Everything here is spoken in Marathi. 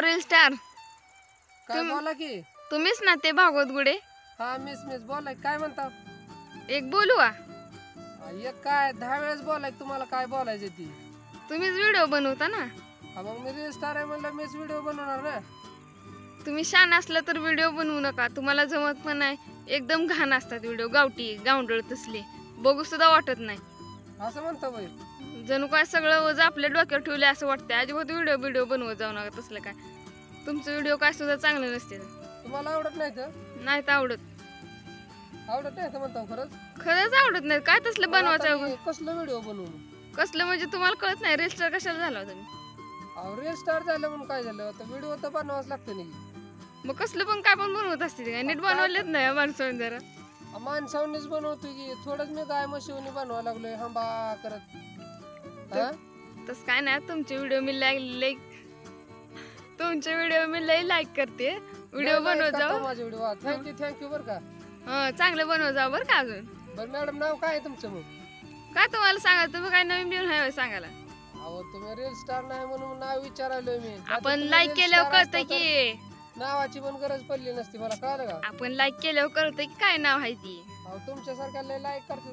रील स्टार काय बोला की तुम्हीच ना ते भागवत गुडे? हा मिस बोलाय काय म्हणता? एक बोलू का? एक काय 10 वेळेस बोलाय तुम्हाला काय बोलायचं ती. तुम्हीच व्हिडिओ बनवता ना. हा मग मी रील स्टार आहे म्हणलं मीच व्हिडिओ बनवणार ना. तुम्ही शान असलं तर व्हिडिओ बनवू नका, तुम्हाला जमत पण नाही. एकदम घाण असतात व्हिडिओ, गावठी गावंडळ तसले, बघू सुद्धा वाटत नाही. असं म्हणता बाई? जणू काय सगळं वज आपल्या डोक्यावर ठेवले असं वाटतंय. अजिबात व्हिडिओ बनवत जाऊ नका तसलं काय. तुमचं व्हिडिओ काय सुद्धा चांगलं नसते. तुम्हाला आवडत नाही तर? नाही तर आवडत नाही तर म्हणता खरंच? खरंच आवडत नाही. काय तसलं बनवायचं? कसलं व्हिडिओ बनवू? कसलं म्हणजे तुम्हाला कळत नाही? रील स्टार कशाला झाला होता तुम्ही? अहो रील स्टार झालं म्हणून काय झालं? आता व्हिडिओ तर बनवावंच लागतं नाही. मग कसलं पण काय पण बनवत असते काय? नीट बनवलेच नाही माणसाने जरा. माणसावणीच बनवतोय की थोडंच मी गाय म्हशीवणी बनवायला लागलोय हंबा करत. तस काय नाही. तुमचे व्हिडिओ मी तुमचे व्हिडिओ मी लाईक करते. व्हिडिओ बनवत जाऊ. माझे व्हिडिओ थँक्यू बरं का. चांगलं बनवत जाऊ बरं का. अजून बरं मॅडम नाव काय आहे तुमचं? मग काय तुम्हाला सांगा, तुम्ही काय नवीन बिन आहे सांगायला? अहो तुम्ही रील स्टार नाही म्हणून नाव विचारायलोय मी. आपण लाईक केल्यावर कळतं की नावाची पण गरज पडली नसती मला, कळलं का? आपण लाईक केल्यावर कळतं की काय नाव आहे ती. अहो तुमच्यासारख्या लय लाईक करते.